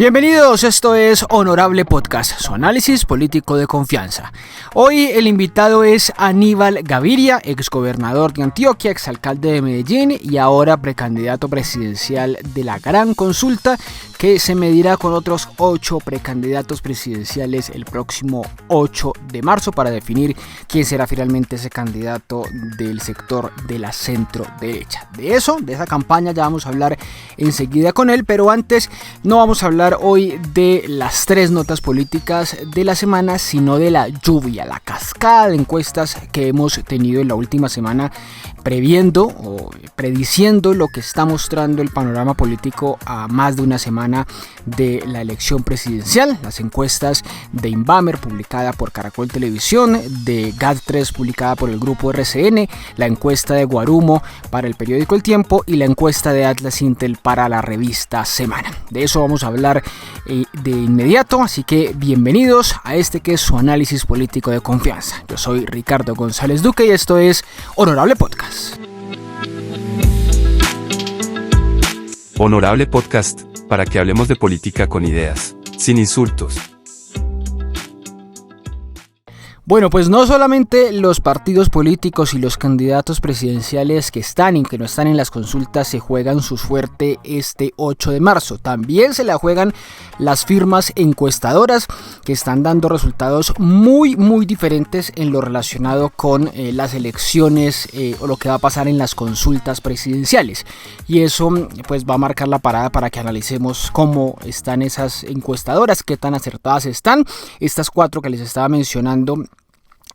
Bienvenidos, esto es Honorable Podcast, su análisis político de confianza. Hoy el invitado es Aníbal Gaviria, exgobernador de Antioquia, exalcalde de Medellín y ahora precandidato presidencial de la Gran Consulta, que se medirá con otros 8 precandidatos presidenciales el próximo 8 de marzo para definir quién será finalmente ese candidato del sector de la centro derecha. De esa campaña ya vamos a hablar enseguida con él, pero antes no vamos a hablar hoy de las 3 notas políticas de la semana, sino de la lluvia, la cascada de encuestas que hemos tenido en la última semana, previendo o prediciendo lo que está mostrando el panorama político a más de una semana de la elección presidencial. Las encuestas de Inbamer, publicada por Caracol Televisión, de GAD3, publicada por el grupo RCN, la encuesta de Guarumo para el periódico El Tiempo y la encuesta de Atlas Intel para la revista Semana. De eso vamos a hablar de inmediato, así que bienvenidos a este que es su análisis político de confianza. Yo soy Ricardo González Duque y esto es Honorable Podcast. Honorable Podcast, para que hablemos de política con ideas, sin insultos. Bueno, pues no solamente los partidos políticos y los candidatos presidenciales que están y que no están en las consultas se juegan su suerte este 8 de marzo, también se la juegan las firmas encuestadoras que están dando resultados muy diferentes en lo relacionado con las elecciones o lo que va a pasar en las consultas presidenciales. Y eso pues va a marcar la parada para que analicemos cómo están esas encuestadoras, qué tan acertadas están. Estas 4 que les estaba mencionando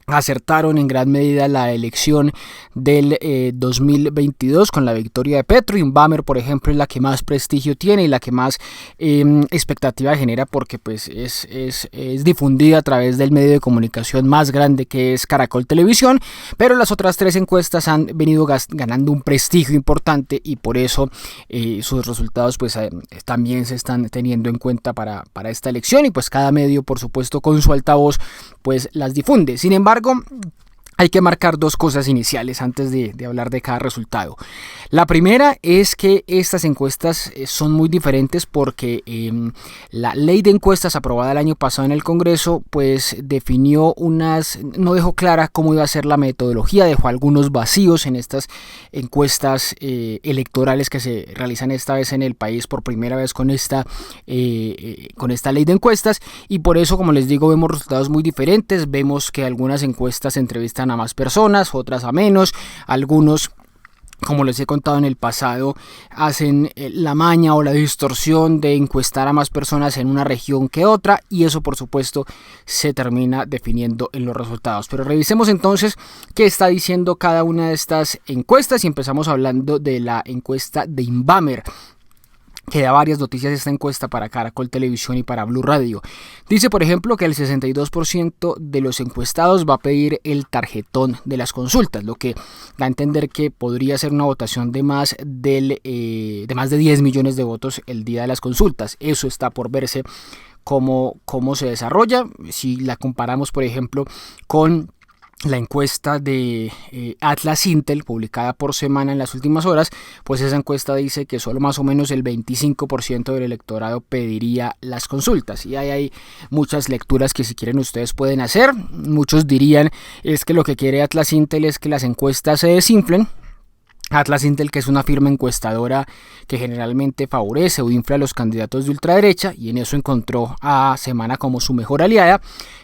acertaron en gran medida la elección del 2022 con la victoria de Petro. Inbamer, por ejemplo, es la que más prestigio tiene y la que más expectativa genera porque pues es difundida a través del medio de comunicación más grande que es Caracol Televisión, pero las otras 3 encuestas han venido ganando un prestigio importante y por eso sus resultados pues también se están teniendo en cuenta para esta elección y pues cada medio, por supuesto, con su altavoz pues las difunde. Sin embargo, hay que marcar 2 cosas iniciales antes de hablar de cada resultado. La primera es que estas encuestas son muy diferentes porque la ley de encuestas aprobada el año pasado en el Congreso pues no dejó clara cómo iba a ser la metodología, dejó algunos vacíos en estas encuestas electorales que se realizan esta vez en el país por primera vez con esta ley de encuestas y por eso, como les digo, vemos resultados muy diferentes. Vemos que algunas encuestas entrevistan a más personas, otras a menos, algunos, como les he contado en el pasado, hacen la maña o la distorsión de encuestar a más personas en una región que otra y eso por supuesto se termina definiendo en los resultados. Pero revisemos entonces qué está diciendo cada una de estas encuestas y empezamos hablando de la encuesta de Inbamer, que da varias noticias esta encuesta para Caracol Televisión y para Blue Radio. Dice, por ejemplo, que el 62% de los encuestados va a pedir el tarjetón de las consultas, lo que da a entender que podría ser una votación de más de 10 millones de votos el día de las consultas. Eso está por verse cómo se desarrolla. Si la comparamos, por ejemplo, con la encuesta de Atlas Intel publicada por Semana en las últimas horas, pues esa encuesta dice que solo más o menos el 25% del electorado pediría las consultas y hay muchas lecturas que si quieren ustedes pueden hacer. Muchos dirían es que lo que quiere Atlas Intel es que las encuestas se desinflen. Atlas Intel, que es una firma encuestadora que generalmente favorece o infla a los candidatos de ultraderecha y en eso encontró a Semana como su mejor aliada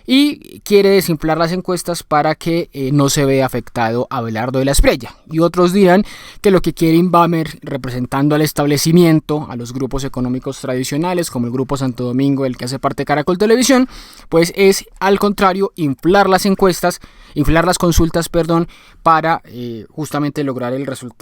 y quiere desinflar las encuestas para que no se vea afectado Abelardo de la Espriella. Y otros dirán que lo que quiere Inbamer, representando al establecimiento, a los grupos económicos tradicionales como el Grupo Santo Domingo, del que hace parte Caracol Televisión, pues es al contrario inflar las consultas, para justamente lograr el resultado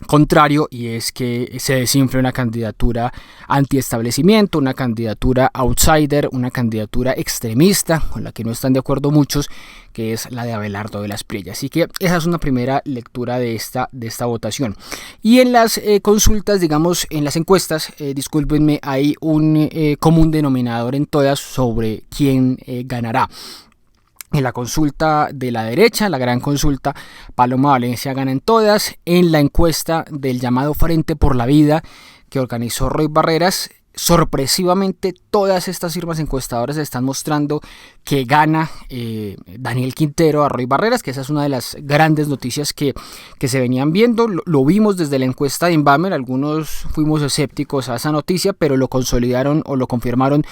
contrario, y es que se desinfle una candidatura antiestablecimiento, una candidatura outsider, una candidatura extremista con la que no están de acuerdo muchos, que es la de Abelardo de la Espriella. Así que esa es una primera lectura de esta votación. Y en las consultas, digamos, en las encuestas, discúlpenme, hay un común denominador en todas sobre quién ganará. En la consulta de la derecha, la gran consulta, Paloma Valencia gana en todas. En la encuesta del llamado Frente por la Vida que organizó Roy Barreras, sorpresivamente todas estas firmas encuestadoras están mostrando que gana Daniel Quintero a Roy Barreras, que esa es una de las grandes noticias que se venían viendo. Lo vimos desde la encuesta de Inbamer, algunos fuimos escépticos a esa noticia, pero lo consolidaron o lo confirmaron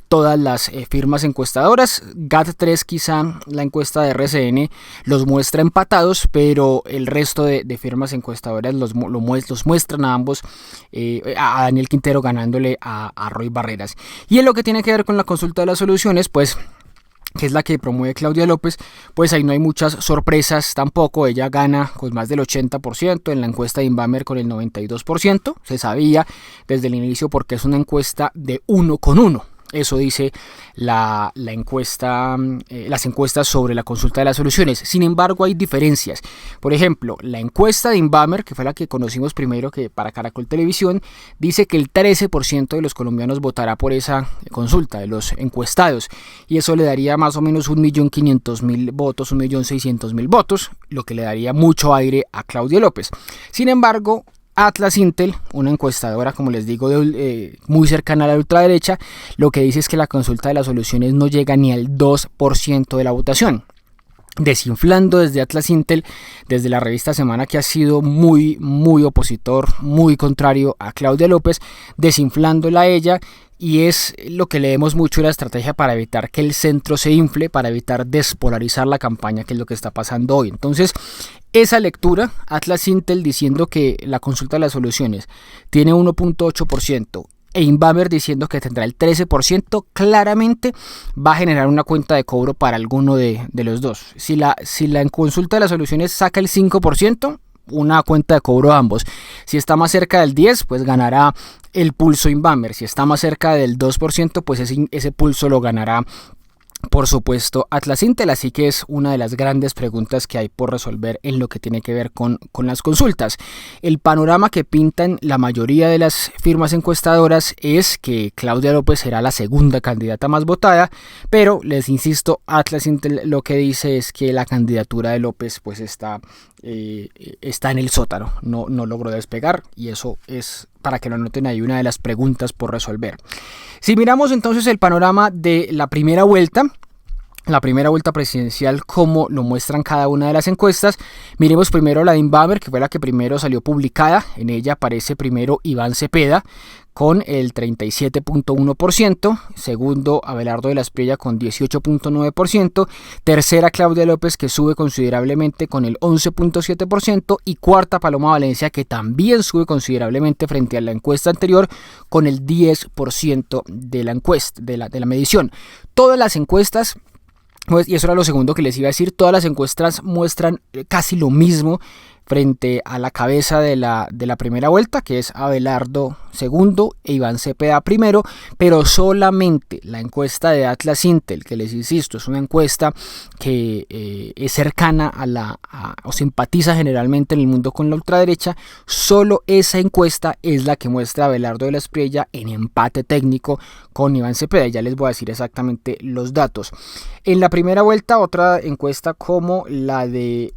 todas las firmas encuestadoras. GAT3, quizá la encuesta de RCN los muestra empatados, pero el resto de firmas encuestadoras los muestran a ambos, a Daniel Quintero ganándole a Roy Barreras. Y en lo que tiene que ver con la consulta de las soluciones, pues, que es la que promueve Claudia López, pues ahí no hay muchas sorpresas tampoco. Ella gana con más del 80%, en la encuesta de Inbamer con el 92%. Se sabía desde el inicio porque es una encuesta de 1 con 1. Eso dice la encuesta, las encuestas sobre la consulta de las soluciones. Sin embargo, hay diferencias. Por ejemplo, la encuesta de Inbamer, que fue la que conocimos primero que para Caracol Televisión, dice que el 13% de los colombianos votará por esa consulta, de los encuestados. Y eso le daría más o menos 1.500.000 votos, 1.600.000 votos, lo que le daría mucho aire a Claudia López. Sin embargo, Atlas Intel, una encuestadora, como les digo, muy cercana a la ultraderecha, lo que dice es que la consulta de las soluciones no llega ni al 2% de la votación. Desinflando desde Atlas Intel, desde la revista Semana, que ha sido muy opositor, muy contrario a Claudia López, desinflándola a ella. Y es lo que leemos mucho, la estrategia para evitar que el centro se infle, para evitar despolarizar la campaña, que es lo que está pasando hoy. Entonces, esa lectura, Atlas Intel diciendo que la consulta de las soluciones tiene 1.8% e Inbamer diciendo que tendrá el 13%, claramente va a generar una cuenta de cobro para alguno de los dos. Si la consulta de las soluciones saca el 5%, una cuenta de cobro a ambos. Si está más cerca del 10%, pues ganará el pulso Inbamer. Si está más cerca del 2%, pues ese pulso lo ganará, por supuesto, Atlas Intel. Así que es una de las grandes preguntas que hay por resolver en lo que tiene que ver con las consultas. El panorama que pintan la mayoría de las firmas encuestadoras es que Claudia López será la segunda candidata más votada, pero les insisto, Atlas Intel lo que dice es que la candidatura de López pues está en el sótano, no logró despegar, y eso es, para que lo anoten ahí, una de las preguntas por resolver. Si miramos entonces el panorama de la primera vuelta presidencial, como lo muestran cada una de las encuestas, miremos primero la de Inbamer, que fue la que primero salió publicada. En ella aparece primero Iván Cepeda con el 37.1%, segundo Abelardo de la Espriella con 18.9%, tercera Claudia López, que sube considerablemente con el 11.7%, y cuarta Paloma Valencia, que también sube considerablemente frente a la encuesta anterior con el 10% de la encuesta, de la medición. Todas las encuestas, y eso era lo segundo que les iba a decir, todas las encuestas muestran casi lo mismo frente a la cabeza de la primera vuelta, que es Abelardo segundo e Iván Cepeda primero, pero solamente la encuesta de Atlas Intel, que les insisto, es una encuesta que es cercana o simpatiza generalmente en el mundo con la ultraderecha, solo esa encuesta es la que muestra a Abelardo de la Espriella en empate técnico con Iván Cepeda. Ya les voy a decir exactamente los datos. En la primera vuelta, otra encuesta como la de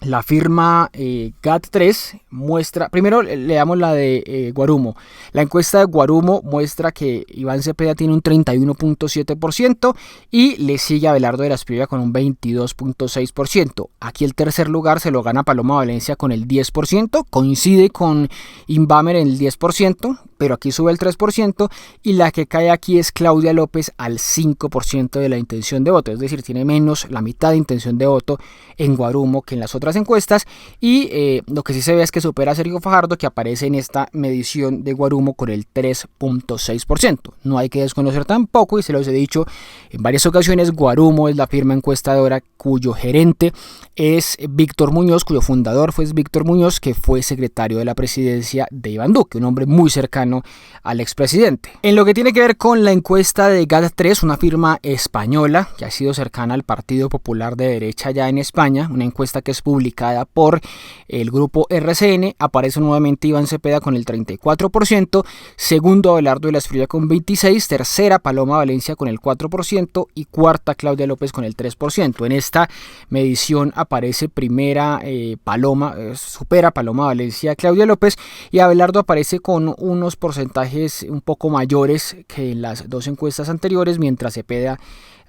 la firma GAT3 muestra, primero leamos la de Guarumo. La encuesta de Guarumo muestra que Iván Cepeda tiene un 31.7% y le sigue a Abelardo de la Espriella con un 22.6%. Aquí el tercer lugar se lo gana Paloma Valencia con el 10%, coincide con Inbamer en el 10%, pero aquí sube el 3%, y la que cae aquí es Claudia López al 5% de la intención de voto, es decir, tiene menos la mitad de intención de voto en Guarumo que en las otras encuestas. Y lo que sí se ve es que supera a Sergio Fajardo, que aparece en esta medición de Guarumo con el 3.6%. No hay que desconocer tampoco, y se los he dicho en varias ocasiones, Guarumo es la firma encuestadora cuyo gerente es Víctor Muñoz, cuyo fundador fue Víctor Muñoz, que fue secretario de la presidencia de Iván Duque, un hombre muy cercano al expresidente. En lo que tiene que ver con la encuesta de GAT3, una firma española que ha sido cercana al Partido Popular de derecha ya en España, una encuesta que es publicada por el grupo RCN, aparece nuevamente Iván Cepeda con el 34%, segundo Abelardo de la Espriella con 26%, tercera Paloma Valencia con el 4% y cuarta Claudia López con el 3%. En esta medición aparece primera Paloma, supera Paloma Valencia a Claudia López, y Abelardo aparece con unos porcentajes un poco mayores que en las dos encuestas anteriores, mientras Cepeda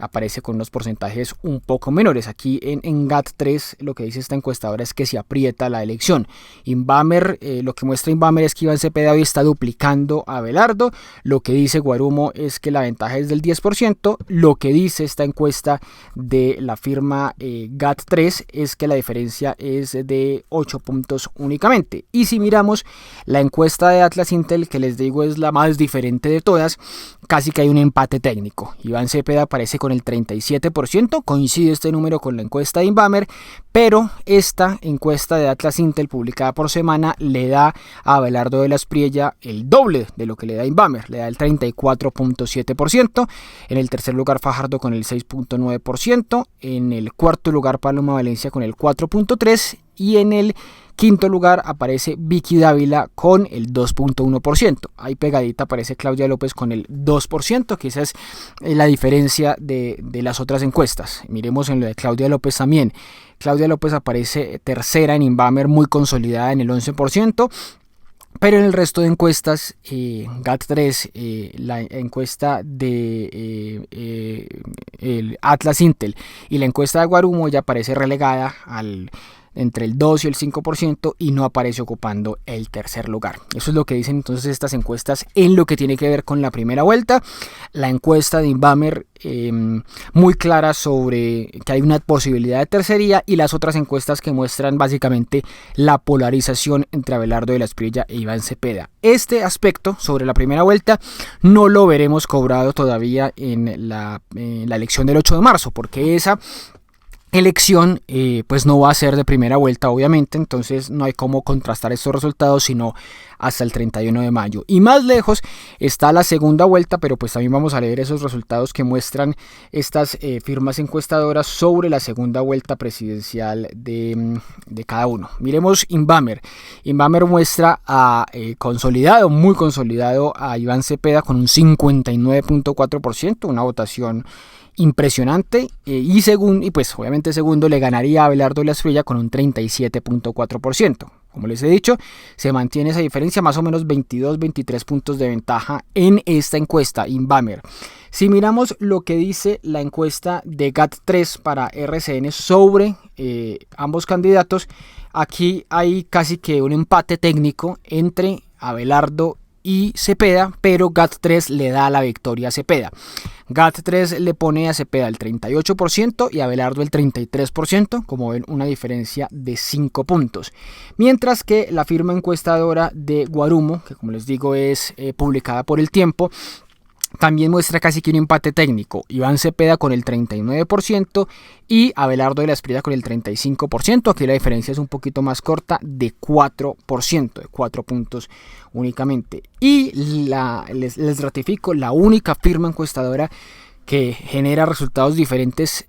aparece con unos porcentajes un poco menores. Aquí en GAT3 lo que dice esta encuestadora es que se aprieta la elección. Inbamer, lo que muestra Inbamer es que Iván Cepeda hoy está duplicando a Abelardo. Lo que dice Guarumo es que la ventaja es del 10%. Lo que dice esta encuesta de la firma GAT3 es que la diferencia es de 8 puntos únicamente. Y si miramos la encuesta de Atlas Intel, que les digo es la más diferente de todas, casi que hay un empate técnico. Iván Cepeda aparece con el 37%, coincide este número con la encuesta de Inbamer, pero esta encuesta de Atlas Intel publicada por semana le da a Abelardo de la Espriella el doble de lo que le da Inbamer, le da el 34.7%, en el tercer lugar Fajardo con el 6.9%, en el cuarto lugar Paloma Valencia con el 4.3% y en el quinto lugar aparece Vicky Dávila con el 2.1%. Ahí pegadita aparece Claudia López con el 2%, que esa es la diferencia de las otras encuestas. Miremos en lo de Claudia López también. Claudia López aparece tercera en Inbamer, muy consolidada en el 11%. Pero en el resto de encuestas, GAT3, la encuesta de el Atlas Intel y la encuesta de Guarumo ya aparece relegada entre el 2 y el 5% y no aparece ocupando el tercer lugar. Eso es lo que dicen entonces estas encuestas en lo que tiene que ver con la primera vuelta. La encuesta de Inbamer muy clara sobre que hay una posibilidad de tercería, y las otras encuestas que muestran básicamente la polarización entre Abelardo de la Espriella e Iván Cepeda. Este aspecto sobre la primera vuelta no lo veremos cobrado todavía en la elección del 8 de marzo, porque esa elección pues no va a ser de primera vuelta, obviamente, entonces no hay cómo contrastar estos resultados sino hasta el 31 de mayo. Y más lejos está la segunda vuelta, pero pues también vamos a leer esos resultados que muestran estas firmas encuestadoras sobre la segunda vuelta presidencial de cada uno. Miremos Inbamer. Inbamer muestra muy consolidado a Iván Cepeda con un 59.4%, una votación impresionante, y pues obviamente segundo le ganaría a Abelardo de la Espriella con un 37.4%. Como les he dicho, se mantiene esa diferencia, más o menos 22-23 puntos de ventaja en esta encuesta Inbamer. Si miramos lo que dice la encuesta de GAT3 para RCN sobre ambos candidatos, aquí hay casi que un empate técnico entre Abelardo y Cepeda, pero GAT3 le da la victoria a Cepeda. GAT3 le pone a Cepeda el 38% y a Abelardo el 33%, como ven, una diferencia de 5 puntos. Mientras que la firma encuestadora de Guarumo, que como les digo es publicada por El Tiempo, también muestra casi que un empate técnico. Iván Cepeda con el 39% y Abelardo de la Espriella con el 35%. Aquí la diferencia es un poquito más corta, de 4%, de 4 puntos únicamente. Y les ratifico, la única firma encuestadora que genera resultados diferentes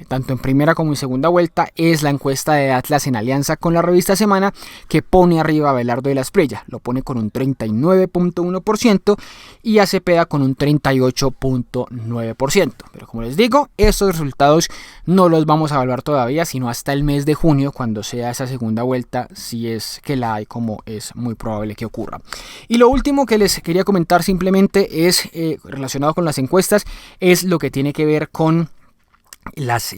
tanto en primera como en segunda vuelta es la encuesta de Atlas en alianza con la revista Semana, que pone arriba a Abelardo de la Espriella, lo pone con un 39.1% y a Cepeda con un 38.9%. Pero como les digo, estos resultados no los vamos a evaluar todavía sino hasta el mes de junio, cuando sea esa segunda vuelta, si es que la hay, como es muy probable que ocurra. Y lo último que les quería comentar simplemente es relacionado con las encuestas, es lo que tiene que ver con los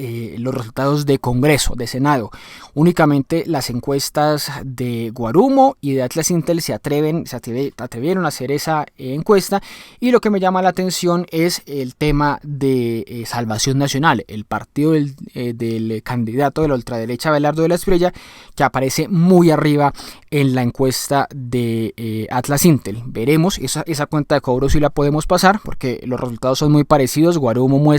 resultados de Congreso, de Senado. Únicamente las encuestas de Guarumo y de Atlas Intel se atrevieron a hacer esa encuesta, y lo que me llama la atención es el tema de Salvación Nacional, el partido del candidato de la ultraderecha Abelardo de la Espriella, que aparece muy arriba en la encuesta de Atlas Intel. Veremos esa cuenta de cobro si la podemos pasar, porque los resultados son muy parecidos. Guarumo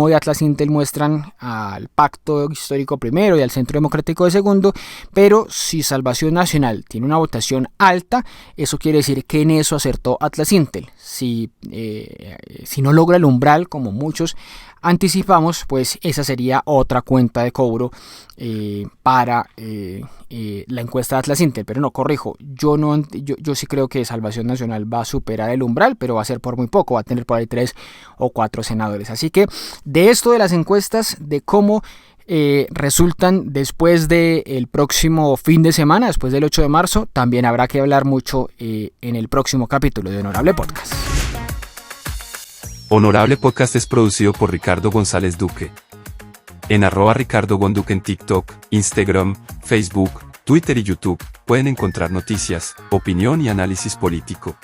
y Atlas Intel muestran al Pacto Histórico primero y al Centro Democrático de segundo, pero si Salvación Nacional tiene una votación alta, eso quiere decir que en eso acertó Atlas Intel. Si no logra el umbral, como muchos anticipamos, pues esa sería otra cuenta de cobro para la encuesta de Atlas Intel. Pero no, corrijo, yo sí creo que Salvación Nacional va a superar el umbral, pero va a ser por muy poco, va a tener por ahí 3 o 4 senadores. Así que de esto de las encuestas, de cómo resultan después del próximo fin de semana, después del 8 de marzo, también habrá que hablar mucho en el próximo capítulo de Honorable Podcast. Honorable Podcast es producido por Ricardo González Duque. En @RicardoGonDuque en TikTok, Instagram, Facebook, Twitter y YouTube pueden encontrar noticias, opinión y análisis político.